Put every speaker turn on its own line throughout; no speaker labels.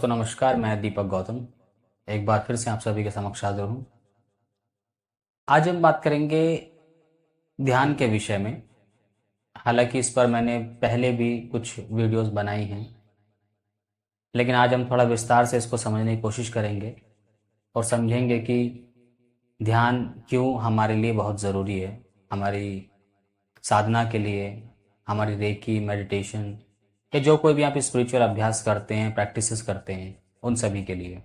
दोस्तों नमस्कार। मैं दीपक गौतम एक बार फिर से आप सभी के समक्ष हाजिर हूँ। आज हम बात करेंगे ध्यान के विषय में। हालांकि इस पर मैंने पहले भी कुछ वीडियोस बनाई हैं, लेकिन आज हम थोड़ा विस्तार से इसको समझने की कोशिश करेंगे और समझेंगे कि ध्यान क्यों हमारे लिए बहुत ज़रूरी है, हमारी साधना के लिए, हमारी रेकी मेडिटेशन या जो कोई भी आप स्पिरिचुअल अभ्यास करते हैं, प्रैक्टिसेस करते हैं, उन सभी के लिए।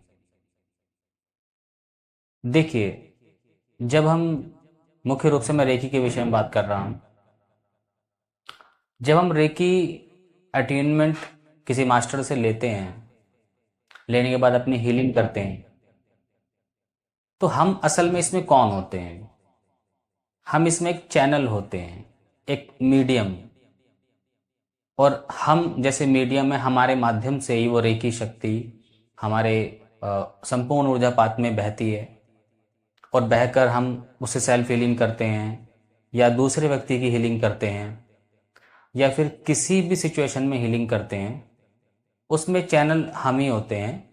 देखिए, जब हम मुख्य रूप से मैं रेकी के विषय में बात कर रहा हूँ। जब हम रेकी अटेनमेंट किसी मास्टर से लेते हैं, लेने के बाद अपनी हीलिंग करते हैं, तो हम असल में इसमें कौन होते हैं? हम इसमें एक चैनल होते हैं, एक मीडियम। और हम जैसे मीडियम में हमारे माध्यम से ही वो रेकी शक्ति हमारे संपूर्ण ऊर्जा पात में बहती है और बहकर हम उससे सेल्फ हीलिंग करते हैं या दूसरे व्यक्ति की हीलिंग करते हैं या फिर किसी भी सिचुएशन में हीलिंग करते हैं। उसमें चैनल हम ही होते हैं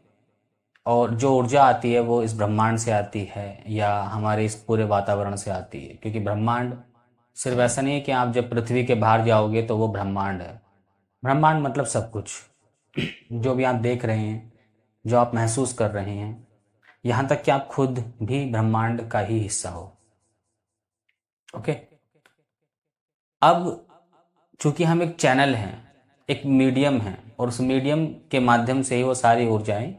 और जो ऊर्जा आती है वो इस ब्रह्मांड से आती है या हमारे इस पूरे वातावरण से आती है। क्योंकि ब्रह्मांड सिर्फ ऐसा नहीं है कि आप जब पृथ्वी के बाहर जाओगे तो वो ब्रह्मांड है। ब्रह्मांड मतलब सब कुछ जो भी आप देख रहे हैं, जो आप महसूस कर रहे हैं, यहाँ तक कि आप खुद भी ब्रह्मांड का ही हिस्सा हो। ओके। अब चूंकि हम एक चैनल हैं, एक मीडियम हैं, और उस मीडियम के माध्यम से ही वो सारी ऊर्जाएं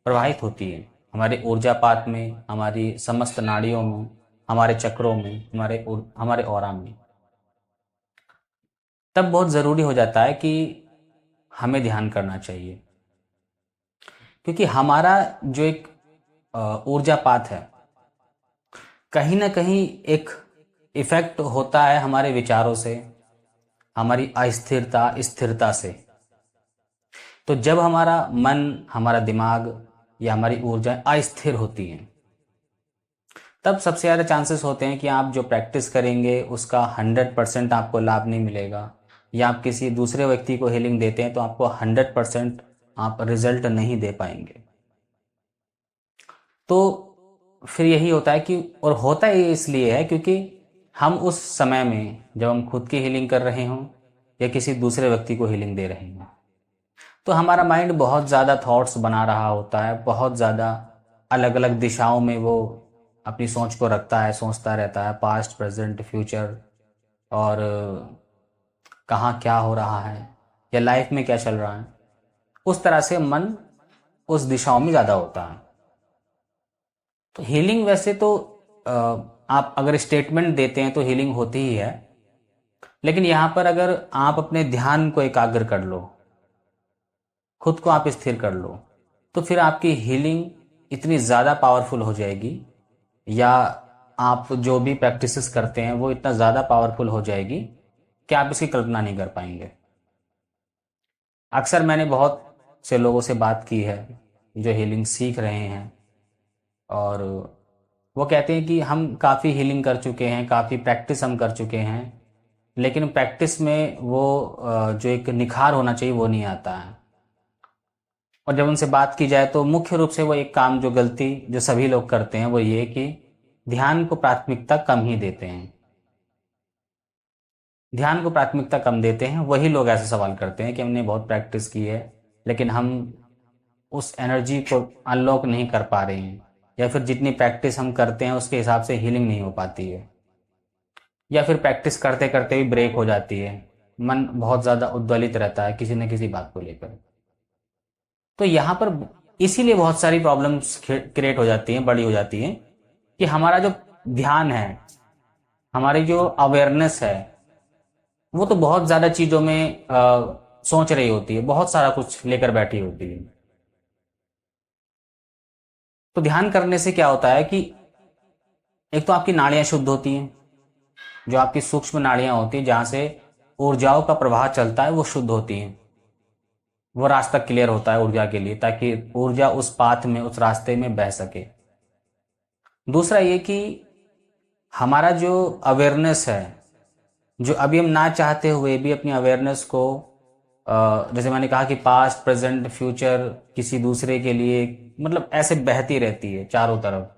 प्रवाहित होती हैं हमारे ऊर्जा पात में, हमारी समस्त नाड़ियों में, हमारे चक्रों में, हमारे ऑरा में। तब बहुत ज़रूरी हो जाता है कि हमें ध्यान करना चाहिए, क्योंकि हमारा जो एक ऊर्जा पात है, कहीं ना कहीं एक इफेक्ट होता है हमारे विचारों से, हमारी अस्थिरता स्थिरता से। तो जब हमारा मन, हमारा दिमाग या हमारी ऊर्जा अस्थिर होती हैं, तब सबसे ज़्यादा चांसेस होते हैं कि आप जो प्रैक्टिस करेंगे उसका 100% आपको लाभ नहीं मिलेगा, या आप किसी दूसरे व्यक्ति को हीलिंग देते हैं तो आपको 100% आप रिजल्ट नहीं दे पाएंगे। तो फिर यही होता है कि, और होता ही इसलिए है क्योंकि हम उस समय में जब हम खुद की हीलिंग कर रहे हों या किसी दूसरे व्यक्ति को हीलिंग दे रहे हों, तो हमारा माइंड बहुत ज़्यादा थॉट्स बना रहा होता है, बहुत ज़्यादा अलग अलग दिशाओं में वो अपनी सोच को रखता है, सोचता रहता है, पास्ट प्रेजेंट फ्यूचर, और कहाँ क्या हो रहा है या लाइफ में क्या चल रहा है। उस तरह से मन उस दिशाओं में ज़्यादा होता है। तो हीलिंग वैसे तो आप अगर स्टेटमेंट देते हैं तो हीलिंग होती ही है, लेकिन यहाँ पर अगर आप अपने ध्यान को एकाग्र कर लो, खुद को आप स्थिर कर लो, तो फिर आपकी हीलिंग इतनी ज़्यादा पावरफुल हो जाएगी, या आप जो भी प्रैक्टिसेस करते हैं वो इतना ज़्यादा पावरफुल हो जाएगी कि आप इसकी कल्पना नहीं कर पाएंगे। अक्सर मैंने बहुत से लोगों से बात की है जो हीलिंग सीख रहे हैं, और वो कहते हैं कि हम काफ़ी हीलिंग कर चुके हैं, काफ़ी प्रैक्टिस हम कर चुके हैं, लेकिन प्रैक्टिस में वो जो एक निखार होना चाहिए वो नहीं आता है। और जब उनसे बात की जाए तो मुख्य रूप से वो एक काम, जो गलती जो सभी लोग करते हैं, वो ये कि ध्यान को प्राथमिकता कम ही देते हैं। ध्यान को प्राथमिकता कम देते हैं वही लोग ऐसे सवाल करते हैं कि हमने बहुत प्रैक्टिस की है लेकिन हम उस एनर्जी को अनलॉक नहीं कर पा रहे हैं, या फिर जितनी प्रैक्टिस हम करते हैं उसके हिसाब से हीलिंग नहीं हो पाती है, या फिर प्रैक्टिस करते करते भी ब्रेक हो जाती है, मन बहुत ज़्यादा उद्वेलित रहता है किसी न किसी बात को लेकर। तो यहाँ पर इसीलिए बहुत सारी प्रॉब्लम्स क्रिएट हो जाती हैं, बड़ी हो जाती हैं, कि हमारा जो ध्यान है, हमारी जो अवेयरनेस है, वो तो बहुत ज़्यादा चीज़ों में सोच रही होती है, बहुत सारा कुछ लेकर बैठी होती है। तो ध्यान करने से क्या होता है कि एक तो आपकी नाड़ियां शुद्ध होती हैं, जो आपकी सूक्ष्म नाड़ियां होती हैं जहां से ऊर्जाओं का प्रवाह चलता है, वो शुद्ध होती हैं। वो रास्ता क्लियर होता है ऊर्जा के लिए, ताकि ऊर्जा उस पाथ में, उस रास्ते में बह सके। दूसरा ये कि हमारा जो अवेयरनेस है, जो अभी हम ना चाहते हुए भी अपनी अवेयरनेस को जैसे मैंने कहा कि पास्ट प्रेजेंट फ्यूचर किसी दूसरे के लिए मतलब ऐसे बहती रहती है चारों तरफ।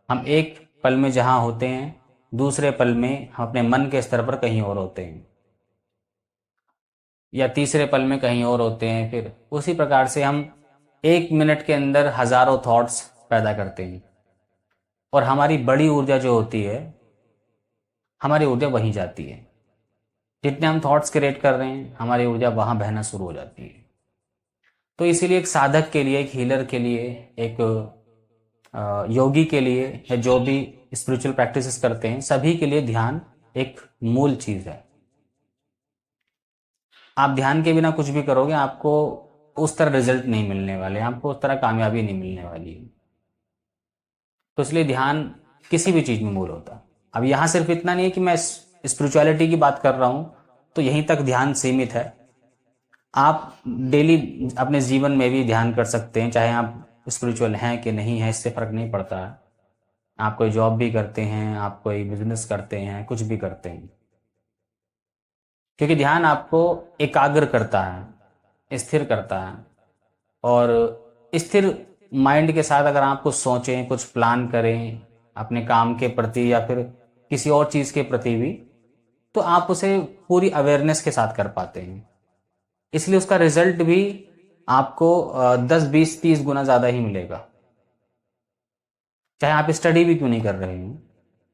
हम एक पल में जहाँ होते हैं, दूसरे पल में हम अपने मन के स्तर पर कहीं और होते हैं, या तीसरे पल में कहीं और होते हैं। फिर उसी प्रकार से हम एक मिनट के अंदर हजारों थॉट्स पैदा करते हैं, और हमारी बड़ी ऊर्जा जो होती है, हमारी ऊर्जा वहीं जाती है। जितने हम थॉट्स क्रिएट कर रहे हैं, हमारी ऊर्जा वहाँ बहना शुरू हो जाती है। तो इसीलिए एक साधक के लिए, एक हीलर के लिए, एक योगी के लिए, या जो भी स्पिरिचुअल प्रैक्टिसेस करते हैं, सभी के लिए ध्यान एक मूल चीज़ है। आप ध्यान के बिना कुछ भी करोगे, आपको उस तरह रिजल्ट नहीं मिलने वाले, आपको उस तरह कामयाबी नहीं मिलने वाली है। तो इसलिए ध्यान किसी भी चीज़ में मूल होता है। अब यहाँ सिर्फ इतना नहीं है कि मैं स्पिरिचुअलिटी की बात कर रहा हूँ तो यहीं तक ध्यान सीमित है। आप डेली अपने जीवन में भी ध्यान कर सकते हैं, चाहे आप स्पिरिचुअल हैं कि नहीं हैं, इससे फ़र्क नहीं पड़ता है। आप कोई जॉब भी करते हैं, आप कोई बिजनेस करते हैं, कुछ भी करते हैं, क्योंकि ध्यान आपको एकाग्र करता है, स्थिर करता है। और स्थिर माइंड के साथ अगर आप कुछ सोचें, कुछ प्लान करें अपने काम के प्रति या फिर किसी और चीज़ के प्रति भी, तो आप उसे पूरी अवेयरनेस के साथ कर पाते हैं। इसलिए उसका रिजल्ट भी आपको 10 20 30 गुना ज़्यादा ही मिलेगा, चाहे आप स्टडी भी क्यों नहीं कर रहे हैं।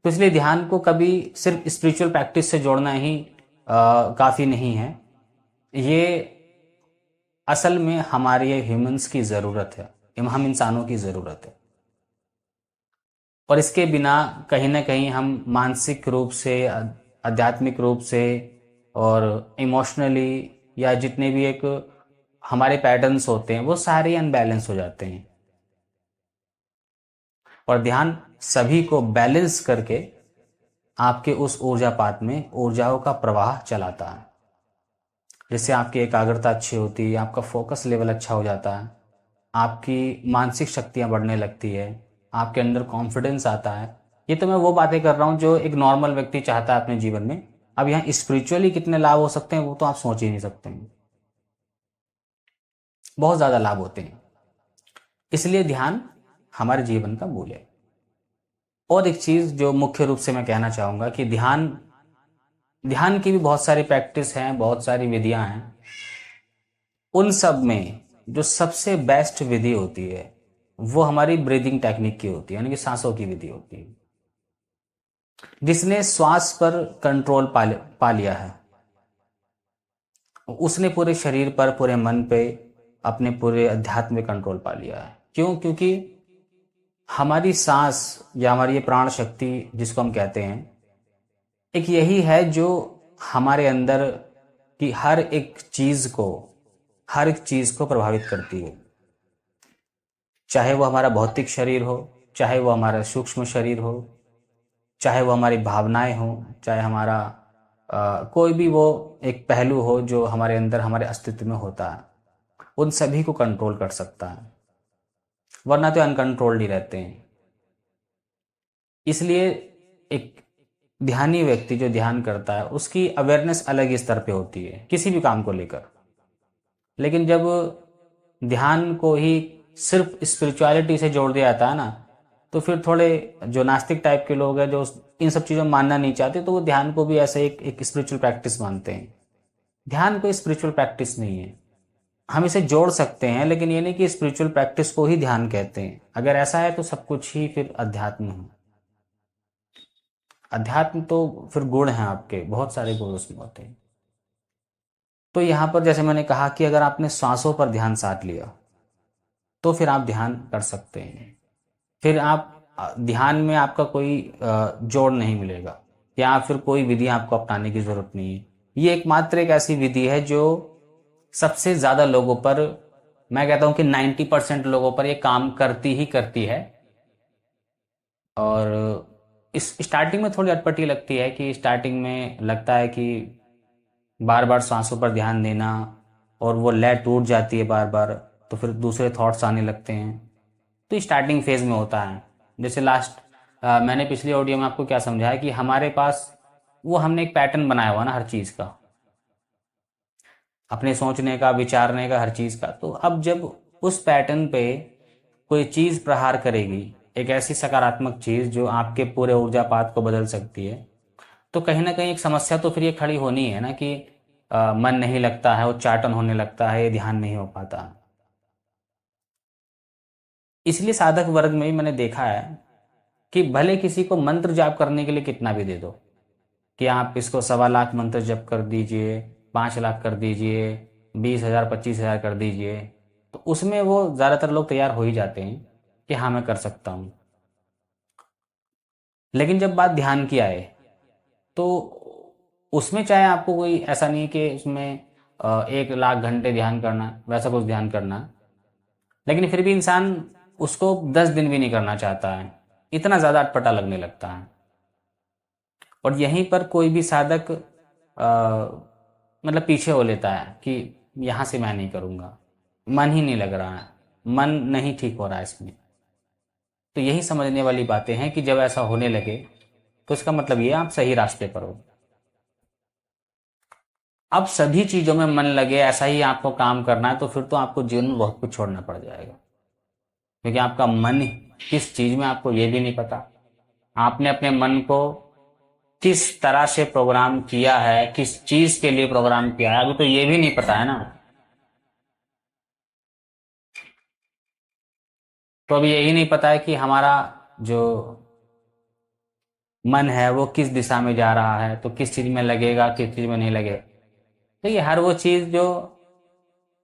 तो इसलिए ध्यान को कभी सिर्फ स्पिरिचुअल प्रैक्टिस से जोड़ना ही काफ़ी नहीं है। ये असल में हमारे ह्यूमंस की ज़रूरत है, हम इंसानों की ज़रूरत है। और इसके बिना कहीं ना कहीं हम मानसिक रूप से, आध्यात्मिक रूप से और इमोशनली, या जितने भी एक हमारे पैटर्न्स होते हैं, वो सारे अनबैलेंस हो जाते हैं। और ध्यान सभी को बैलेंस करके आपके उस ऊर्जापात में ऊर्जाओं का प्रवाह चलाता है, जिससे आपकी एकाग्रता अच्छी होती है, आपका फोकस लेवल अच्छा हो जाता है, आपकी मानसिक शक्तियाँ बढ़ने लगती है, आपके अंदर कॉन्फिडेंस आता है। ये तो मैं वो बातें कर रहा हूँ जो एक नॉर्मल व्यक्ति चाहता है अपने जीवन में। अब यहाँ स्पिरिचुअली कितने लाभ हो सकते हैं वो तो आप सोच ही नहीं सकते हैं, बहुत ज़्यादा लाभ होते हैं। इसलिए ध्यान हमारे जीवन का मूल है। और एक चीज़ जो मुख्य रूप से मैं कहना चाहूँगा कि ध्यान ध्यान की भी बहुत सारी प्रैक्टिस हैं, बहुत सारी विधियां हैं। उन सब में जो सबसे बेस्ट विधि होती है वो हमारी ब्रीदिंग टेक्निक की होती है, यानी कि सांसों की विधि होती है। जिसने श्वास पर कंट्रोल पा लिया है, उसने पूरे शरीर पर, पूरे मन पे, अपने पूरे अध्यात्म में कंट्रोल पा लिया है। क्यों? क्योंकि हमारी सांस या हमारी ये प्राण शक्ति जिसको हम कहते हैं, एक यही है जो हमारे अंदर की हर एक चीज को प्रभावित करती है। चाहे वो हमारा भौतिक शरीर हो, चाहे वो हमारा सूक्ष्म शरीर हो, चाहे वो हमारी भावनाएं हो, चाहे हमारा कोई भी वो एक पहलू हो जो हमारे अंदर, हमारे अस्तित्व में होता है, उन सभी को कंट्रोल कर सकता है। वरना तो अनकंट्रोल्ड ही रहते हैं। इसलिए एक ध्यानी व्यक्ति जो ध्यान करता है, उसकी अवेयरनेस अलग ही स्तर पे होती है किसी भी काम को लेकर। लेकिन जब ध्यान को ही सिर्फ स्पिरिचुअलिटी से जोड़ दिया जाता है ना, तो फिर थोड़े जो नास्तिक टाइप के लोग हैं, जो इन सब चीज़ों में मानना नहीं चाहते, तो वो ध्यान को भी ऐसे एक स्पिरिचुअल प्रैक्टिस मानते हैं। ध्यान कोई स्पिरिचुअल प्रैक्टिस नहीं है। हम इसे जोड़ सकते हैं, लेकिन ये नहीं कि स्पिरिचुअल प्रैक्टिस को ही ध्यान कहते हैं। अगर ऐसा है तो सब कुछ ही फिर अध्यात्म है। अध्यात्म तो फिर गुण हैं, आपके बहुत सारे गुण उसमें होते हैं। तो यहाँ पर जैसे मैंने कहा कि अगर आपने सांसों पर ध्यान साध लिया तो फिर आप ध्यान कर सकते हैं। फिर आप ध्यान में आपका कोई जोड़ नहीं मिलेगा, या फिर कोई विधि आपको अपनाने की जरूरत नहीं है। ये एकमात्र एक ऐसी विधि है जो सबसे ज्यादा लोगों पर, मैं कहता हूं कि 90% लोगों पर ये काम करती ही करती है। और इस स्टार्टिंग में थोड़ी अटपटी लगती है, कि स्टार्टिंग में लगता है कि बार बार सांसों पर ध्यान देना, और वो लय टूट जाती है बार बार, तो फिर दूसरे थॉट्स आने लगते हैं। तो स्टार्टिंग फेज में होता है। जैसे मैंने पिछली ऑडियो में आपको क्या समझाया कि हमारे पास वो हमने एक पैटर्न बनाया हुआ ना हर चीज़ का। अपने सोचने का, विचारने का, हर चीज़ का। तो अब जब उस पैटर्न पे कोई चीज़ प्रहार करेगी, एक ऐसी सकारात्मक चीज़ जो आपके पूरे ऊर्जापात को बदल सकती है, तो कहीं ना कहीं एक समस्या तो फिर ये खड़ी होनी है ना कि मन नहीं लगता है, उच्चाटन होने लगता है, ध्यान नहीं हो पाता। इसलिए साधक वर्ग में भी मैंने देखा है कि भले किसी को मंत्र जाप करने के लिए कितना भी दे दो, कि आप इसको 1.25 लाख मंत्र जप कर दीजिए, 5 लाख कर दीजिए, 20,000 25,000 कर दीजिए, तो उसमें वो ज़्यादातर लोग तैयार हो ही जाते हैं कि हाँ मैं कर सकता हूँ। लेकिन जब बात ध्यान की आए, तो उसमें चाहे आपको कोई ऐसा नहीं कि उसमें 1 लाख घंटे ध्यान करना, वैसा कुछ ध्यान करना, लेकिन फिर भी इंसान उसको 10 दिन भी नहीं करना चाहता है, इतना ज़्यादा अटपटा लगने लगता है। और यहीं पर कोई भी साधक मतलब पीछे हो लेता है कि यहाँ से मैं नहीं करूँगा, मन ही नहीं लग रहा है, मन नहीं ठीक हो रहा है इसमें। तो यही समझने वाली बातें हैं कि जब ऐसा होने लगे तो इसका मतलब ये आप सही रास्ते पर हो। अब सभी चीज़ों में मन लगे, ऐसा ही आपको काम करना है, तो फिर तो आपको जीवन में बहुत कुछ छोड़ना पड़ जाएगा, क्योंकि आपका मन किस चीज़ में आपको ये भी नहीं पता। आपने अपने मन को किस तरह से प्रोग्राम किया है, किस चीज़ के लिए प्रोग्राम किया है, अभी तो ये भी नहीं पता है ना। तो अभी यही नहीं पता है कि हमारा जो मन है वो किस दिशा में जा रहा है, तो किस चीज़ में लगेगा, किस चीज़ में नहीं लगेगा। तो ये हर वो चीज़ जो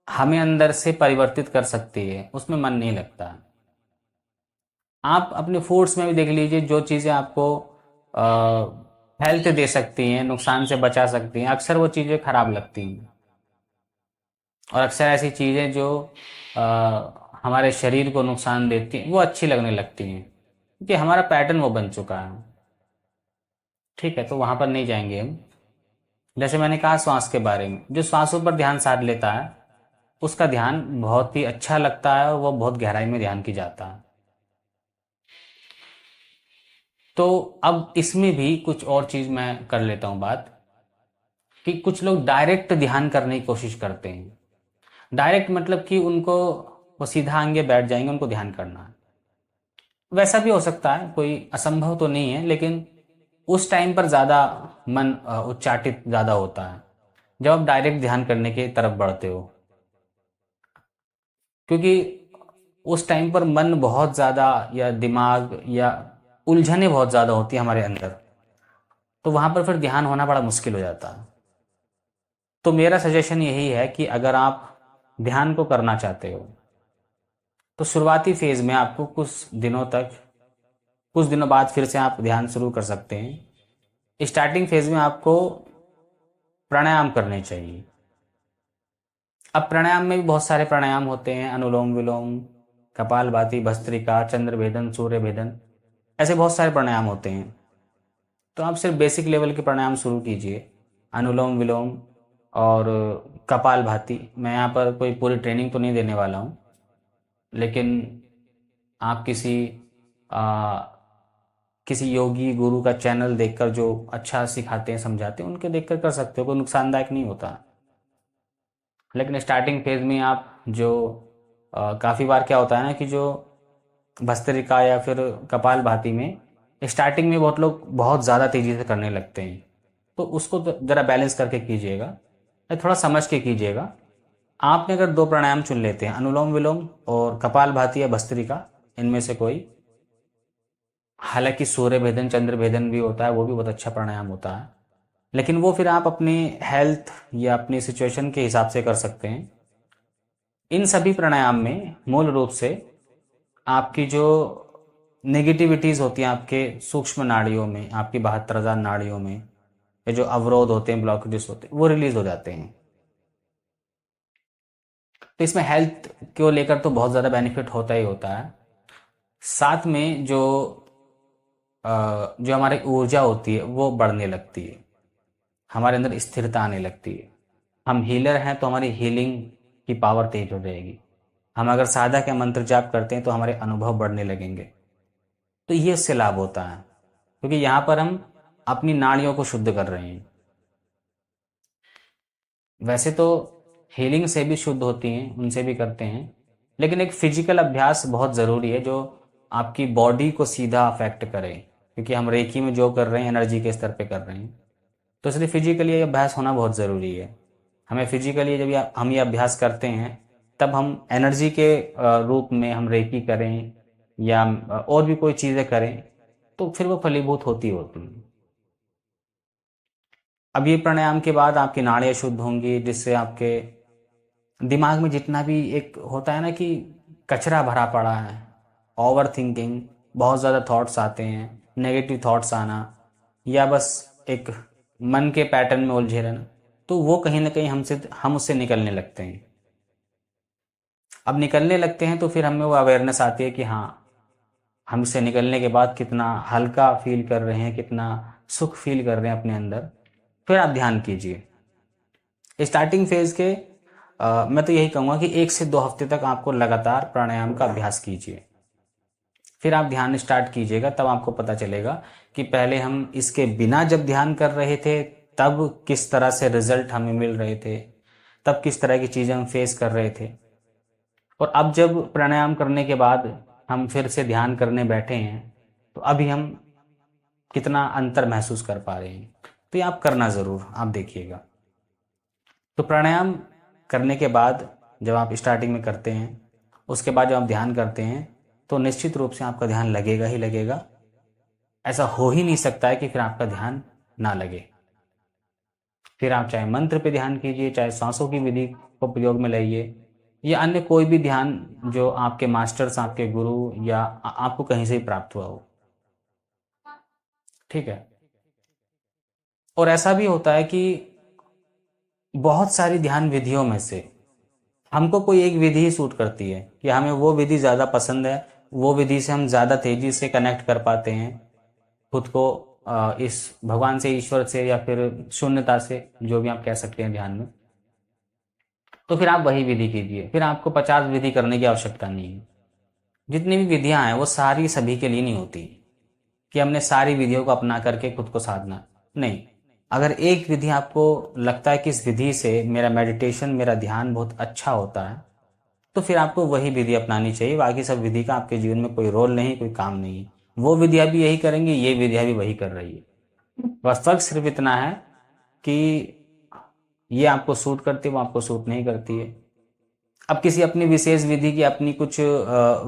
हमें अंदर से परिवर्तित कर सकती है, उसमें मन नहीं लगता। आप अपने फूड्स में भी देख लीजिए, जो चीज़ें आपको हेल्थ दे सकती हैं, नुकसान से बचा सकती हैं, अक्सर वो चीज़ें खराब लगती हैं। और अक्सर ऐसी चीज़ें जो हमारे शरीर को नुकसान देती हैं वो अच्छी लगने लगती हैं, क्योंकि हमारा पैटर्न वो बन चुका है। ठीक है, तो वहाँ पर नहीं जाएंगे हम। जैसे मैंने कहा श्वास के बारे में, जो श्वासों पर ध्यान साध लेता है उसका ध्यान बहुत ही अच्छा लगता है और वो बहुत गहराई में ध्यान की जाता है। तो अब इसमें भी कुछ और चीज़ मैं कर लेता हूँ बात, कि कुछ लोग डायरेक्ट ध्यान करने की कोशिश करते हैं। डायरेक्ट मतलब कि उनको वो सीधा आगे बैठ जाएंगे, उनको ध्यान करना है। वैसा भी हो सकता है, कोई असंभव तो नहीं है, लेकिन उस टाइम पर ज़्यादा मन उच्चाटित ज़्यादा होता है जब आप डायरेक्ट ध्यान करने की तरफ बढ़ते हो, क्योंकि उस टाइम पर मन बहुत ज़्यादा, या दिमाग या उलझने बहुत ज़्यादा होती है हमारे अंदर, तो वहाँ पर फिर ध्यान होना बड़ा मुश्किल हो जाता है। तो मेरा सजेशन यही है कि अगर आप ध्यान को करना चाहते हो, तो शुरुआती फेज़ में आपको कुछ दिनों तक, कुछ दिनों बाद फिर से आप ध्यान शुरू कर सकते हैं। स्टार्टिंग फेज में आपको प्राणायाम करने चाहिए। अब प्राणायाम में भी बहुत सारे प्राणायाम होते हैं, अनुलोम विलोम, कपालभाति, भस्त्रिका, चंद्र भेदन, सूर्य भेदन, ऐसे बहुत सारे प्राणायाम होते हैं। तो आप सिर्फ बेसिक लेवल के प्राणायाम शुरू कीजिए, अनुलोम विलोम और कपालभाति। मैं यहाँ पर कोई पूरी ट्रेनिंग तो नहीं देने वाला हूँ, लेकिन आप आ, किसी योगी गुरु का चैनल देखकर, जो अच्छा सिखाते हैं, समझाते हैं, उनके देखकर कर सकते हो, कोई नुकसानदायक नहीं होता। लेकिन स्टार्टिंग फेज में आप जो काफ़ी बार क्या होता है ना कि जो भस्त्रिका या फिर कपालभाति में स्टार्टिंग में बहुत लोग बहुत ज़्यादा तेज़ी से करने लगते हैं, तो उसको ज़रा बैलेंस करके कीजिएगा, या थोड़ा समझ के कीजिएगा। आपने अगर दो प्राणायाम चुन लेते हैं, अनुलोम विलोम और कपालभाति या भस्त्रिका, इनमें से कोई, हालांकि सूर्य भेदन, चंद्र भेदन भी होता है, वो भी बहुत अच्छा प्राणायाम होता है, लेकिन वो फिर आप अपनी हेल्थ या अपनी सिचुएशन के हिसाब से कर सकते हैं। इन सभी प्राणायाम में मूल रूप से आपकी जो नेगेटिविटीज़ होती हैं आपके सूक्ष्म नाड़ियों में, आपकी 72,000 नाड़ियों में, ये जो अवरोध होते हैं, ब्लॉकेजेस होते हैं, वो रिलीज हो जाते हैं। तो इसमें हेल्थ को लेकर तो बहुत ज़्यादा बेनिफिट होता ही होता है। साथ में जो हमारी ऊर्जा होती है वो बढ़ने लगती है, हमारे अंदर स्थिरता आने लगती है। हम हीलर हैं तो हमारी हीलिंग की पावर तेज हो जाएगी। हम अगर साधक या मंत्र जाप करते हैं तो हमारे अनुभव बढ़ने लगेंगे। तो ये इससे लाभ होता है, क्योंकि यहाँ पर हम अपनी नाड़ियों को शुद्ध कर रहे हैं। वैसे तो हीलिंग से भी शुद्ध होती हैं, उनसे भी करते हैं, लेकिन एक फिजिकल अभ्यास बहुत ज़रूरी है जो आपकी बॉडी को सीधा अफेक्ट करे, क्योंकि हम रेकी में जो कर रहे हैं एनर्जी के स्तर पे कर रहे हैं। तो इसलिए फिजिकली ये अभ्यास होना बहुत ज़रूरी है। हमें फिजिकली जब हम ये अभ्यास करते हैं तब हम एनर्जी के रूप में हम रेकी करें या और भी कोई चीज़ें करें तो फिर वो फलीभूत होती होती हैं। अब ये प्राणायाम के बाद आपकी नाड़ियाँ शुद्ध होंगी, जिससे आपके दिमाग में जितना भी एक होता है ना कि कचरा भरा पड़ा है, ओवर थिंकिंग, बहुत ज़्यादा थॉट्स आते हैं, नेगेटिव थॉट्स आना, या बस एक मन के पैटर्न में उलझे रहना, तो वो कहीं ना कहीं हम उससे निकलने लगते हैं। अब निकलने लगते हैं तो फिर हमें वो अवेयरनेस आती है कि हाँ, हम इससे निकलने के बाद कितना हल्का फील कर रहे हैं, कितना सुख फील कर रहे हैं अपने अंदर। फिर आप ध्यान कीजिए। स्टार्टिंग फेज के मैं तो यही कहूँगा कि 1 से 2 हफ्ते तक आपको लगातार प्राणायाम का अभ्यास कीजिए। फिर आप ध्यान स्टार्ट कीजिएगा, तब आपको पता चलेगा कि पहले हम इसके बिना जब ध्यान कर रहे थे तब किस तरह से रिजल्ट हमें मिल रहे थे, तब किस तरह की चीज़ें हम फेस कर रहे थे, और अब जब प्राणायाम करने के बाद हम फिर से ध्यान करने बैठे हैं तो अभी हम कितना अंतर महसूस कर पा रहे हैं। तो ये आप करना ज़रूर, आप देखिएगा। तो प्राणायाम करने के बाद जब आप स्टार्टिंग में करते हैं, उसके बाद जब आप ध्यान करते हैं तो निश्चित रूप से आपका ध्यान लगेगा ही लगेगा। ऐसा हो ही नहीं सकता है कि फिर आपका ध्यान ना लगे। फिर आप चाहे मंत्र पे ध्यान कीजिए, चाहे सांसों की विधि को प्रयोग में लाइए, या अन्य कोई भी ध्यान जो आपके मास्टर्स, आपके गुरु या आपको कहीं से ही प्राप्त हुआ हो। ठीक है। और ऐसा भी होता है कि बहुत सारी ध्यान विधियों में से हमको कोई एक विधि ही सूट करती है, कि हमें वो विधि ज़्यादा पसंद है, वो विधि से हम ज़्यादा तेजी से कनेक्ट कर पाते हैं खुद को इस भगवान से, ईश्वर से, या फिर शून्यता से, जो भी आप कह सकते हैं ध्यान में। तो फिर आप वही विधि कीजिए। फिर आपको 50 विधि करने की आवश्यकता नहीं है। जितनी भी विधियां हैं वो सारी सभी के लिए नहीं होती कि हमने सारी विधियों को अपना करके खुद को साधना। नहीं, अगर एक विधि आपको लगता है कि इस विधि से मेरा मेडिटेशन, मेरा ध्यान बहुत अच्छा होता है, तो फिर आपको वही विधि अपनानी चाहिए। बाकी सब विधि का आपके जीवन में कोई रोल नहीं, कोई काम नहीं है। वो विधियां भी यही करेंगी, ये विधियां भी वही कर रही है। बस फर्क सिर्फ इतना है कि ये आपको सूट करती है, वो आपको सूट नहीं करती है। अब किसी अपनी विशेष विधि की अपनी कुछ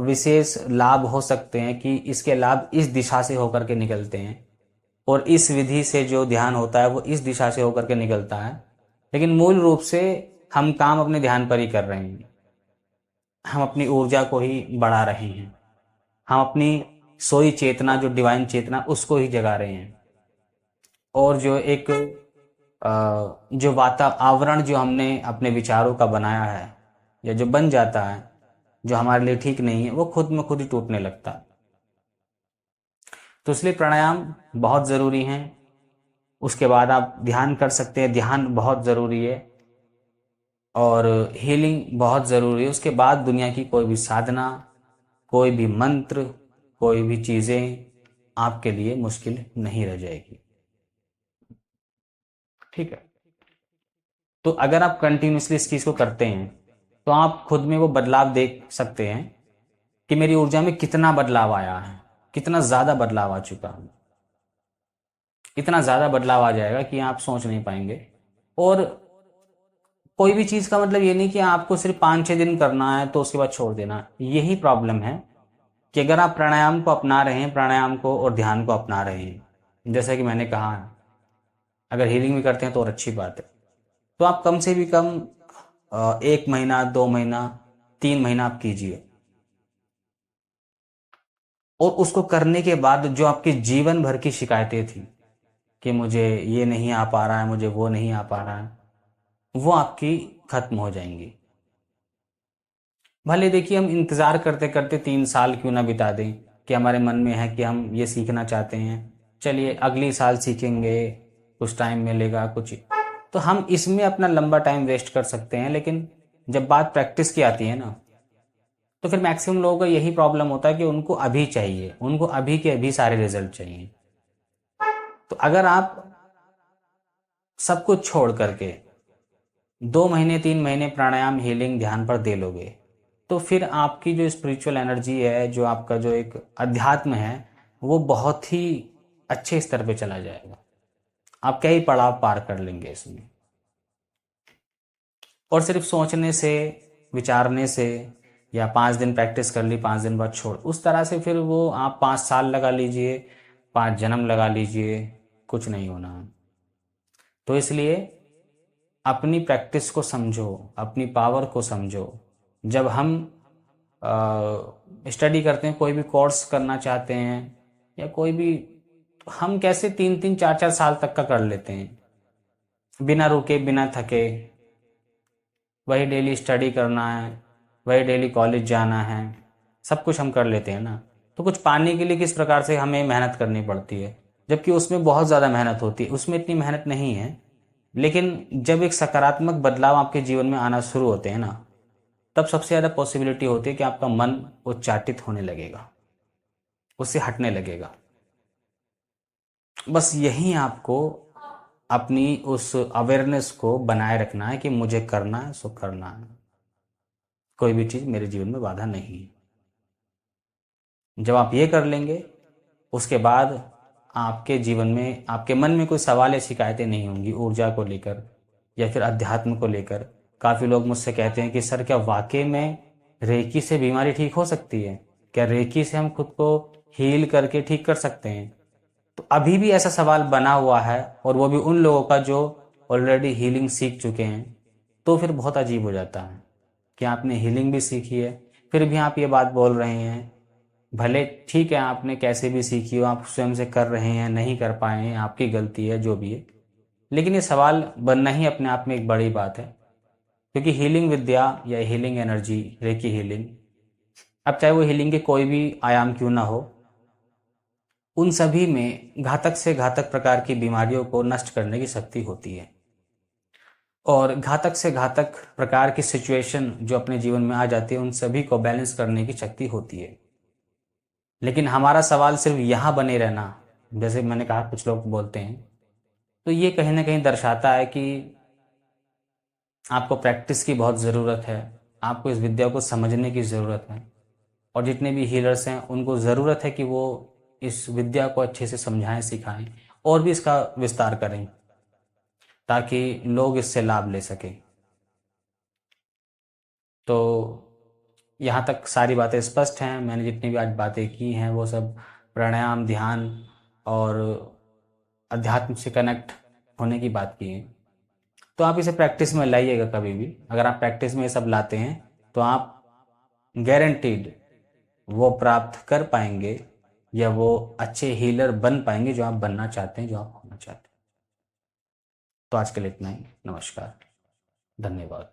विशेष लाभ हो सकते हैं कि इसके लाभ इस दिशा से होकर के निकलते हैं, और इस विधि से जो ध्यान होता है वो इस दिशा से होकर के निकलता है, लेकिन मूल रूप से हम काम अपने ध्यान पर ही कर रहे हैं। हम अपनी ऊर्जा को ही बढ़ा रहे हैं, हम अपनी सोई चेतना, जो डिवाइन चेतना, उसको ही जगा रहे हैं। और जो एक जो वातावरण जो हमने अपने विचारों का बनाया है, या जो बन जाता है, जो हमारे लिए ठीक नहीं है, वो खुद में खुद ही टूटने लगता है। तो इसलिए प्राणायाम बहुत ज़रूरी है। उसके बाद आप ध्यान कर सकते हैं, ध्यान बहुत ज़रूरी है, और हीलिंग बहुत ज़रूरी है। उसके बाद दुनिया की कोई भी साधना, कोई भी मंत्र, कोई भी चीज़ें आपके लिए मुश्किल नहीं रह जाएगी। ठीक है। तो अगर आप कंटिन्यूसली इस चीज़ को करते हैं तो आप खुद में वो बदलाव देख सकते हैं कि मेरी ऊर्जा में कितना बदलाव आया है, कितना ज़्यादा बदलाव आ चुका है। इतना ज़्यादा बदलाव आ जाएगा कि आप सोच नहीं पाएंगे। और कोई भी चीज़ का मतलब ये नहीं कि आपको सिर्फ 5-6 दिन करना है तो उसके बाद छोड़ देना। यही प्रॉब्लम है कि अगर आप प्राणायाम को अपना रहे हैं, प्राणायाम को और ध्यान को अपना रहे हैं, जैसा कि मैंने कहा, अगर हीलिंग भी करते हैं तो और अच्छी बात है, तो आप कम से भी कम 1 महीना, 2 महीना, 3 महीना आप कीजिए। और उसको करने के बाद जो आपकी जीवन भर की शिकायतें थी कि मुझे ये नहीं आ पा रहा है, मुझे वो नहीं आ पा रहा है, वो आपकी खत्म हो जाएंगी। भले देखिए, हम इंतज़ार करते करते 3 साल क्यों ना बिता दें, कि हमारे मन में है कि हम ये सीखना चाहते हैं, चलिए अगली साल सीखेंगे, कुछ टाइम मिलेगा कुछ, तो हम इसमें अपना लंबा टाइम वेस्ट कर सकते हैं। लेकिन जब बात प्रैक्टिस की आती है ना, तो फिर मैक्सिमम लोगों का यही प्रॉब्लम होता है कि उनको अभी चाहिए, उनको अभी के अभी सारे रिजल्ट चाहिए। तो अगर आप सब कुछ छोड़ करके 2 महीने 3 महीने प्राणायाम हीलिंग ध्यान पर दे लोगे तो फिर आपकी जो स्पिरिचुअल एनर्जी है, जो आपका जो एक अध्यात्म है, वो बहुत ही अच्छे स्तर पे चला जाएगा। आप कई पड़ाव पार कर लेंगे इसमें। और सिर्फ सोचने से, विचारने से, या 5 दिन प्रैक्टिस कर ली 5 दिन बाद छोड़, उस तरह से फिर वो आप 5 साल लगा लीजिए, 5 जन्म लगा लीजिए, कुछ नहीं होना। तो इसलिए अपनी प्रैक्टिस को समझो, अपनी पावर को समझो। जब हम स्टडी करते हैं, कोई भी कोर्स करना चाहते हैं या कोई भी, हम कैसे 3 3 4 4 साल तक का कर लेते हैं बिना रुके बिना थके। वही डेली स्टडी करना है, वही डेली कॉलेज जाना है, सब कुछ हम कर लेते हैं ना। तो कुछ पाने के लिए किस प्रकार से हमें मेहनत करनी पड़ती है, जबकि उसमें बहुत ज़्यादा मेहनत होती है। उसमें इतनी मेहनत नहीं है, लेकिन जब एक सकारात्मक बदलाव आपके जीवन में आना शुरू होते हैं ना, तब सबसे ज़्यादा पॉसिबिलिटी होती है कि आपका मन उच्चाटित होने लगेगा, उससे हटने लगेगा। बस यही आपको अपनी उस अवेयरनेस को बनाए रखना है कि मुझे करना है सो करना है, कोई भी चीज़ मेरे जीवन में बाधा नहीं है। जब आप ये कर लेंगे, उसके बाद आपके जीवन में, आपके मन में कोई सवाल या शिकायतें नहीं होंगी ऊर्जा को लेकर या फिर अध्यात्म को लेकर। काफ़ी लोग मुझसे कहते हैं कि सर, क्या वाकई में रेकी से बीमारी ठीक हो सकती है? क्या रेकी से हम खुद को हील करके ठीक कर सकते हैं? तो अभी भी ऐसा सवाल बना हुआ है, और वो भी उन लोगों का जो ऑलरेडी हीलिंग सीख चुके हैं। तो फिर बहुत अजीब हो जाता है कि आपने हीलिंग भी सीखी है, फिर भी आप ये बात बोल रहे हैं। भले ठीक है, आपने कैसे भी सीखी हो, आप स्वयं से कर रहे हैं, नहीं कर पाए हैं, आपकी गलती है, जो भी है, लेकिन ये सवाल बनना ही अपने आप में एक बड़ी बात है। क्योंकि हीलिंग विद्या या हीलिंग एनर्जी, रेकी हीलिंग, अब चाहे वो हीलिंग के कोई भी आयाम क्यों ना हो, उन सभी में घातक से घातक प्रकार की बीमारियों को नष्ट करने की शक्ति होती है। और घातक से घातक प्रकार की सिचुएशन जो अपने जीवन में आ जाती है, उन सभी को बैलेंस करने की शक्ति होती है। लेकिन हमारा सवाल सिर्फ यहाँ बने रहना, जैसे मैंने कहा कुछ लोग बोलते हैं, तो ये कहीं ना कहीं दर्शाता है कि आपको प्रैक्टिस की बहुत ज़रूरत है, आपको इस विद्या को समझने की ज़रूरत है। और जितने भी हीलर्स हैं, उनको ज़रूरत है कि वो इस विद्या को अच्छे से समझाएं, सिखाएं, और भी इसका विस्तार करें, ताकि लोग इससे लाभ ले सकें। तो यहाँ तक सारी बातें स्पष्ट हैं। मैंने जितनी भी आज बातें की हैं, वो सब प्राणायाम, ध्यान और अध्यात्म से कनेक्ट होने की बात की है। तो आप इसे प्रैक्टिस में लाइएगा कभी भी। अगर आप प्रैक्टिस में ये सब लाते हैं, तो आप गारंटीड वो प्राप्त कर पाएंगे, या वो अच्छे हीलर बन पाएंगे जो आप बनना चाहते हैं, जो आप होना चाहते हैं। तो आज के लिए इतना ही। नमस्कार, धन्यवाद।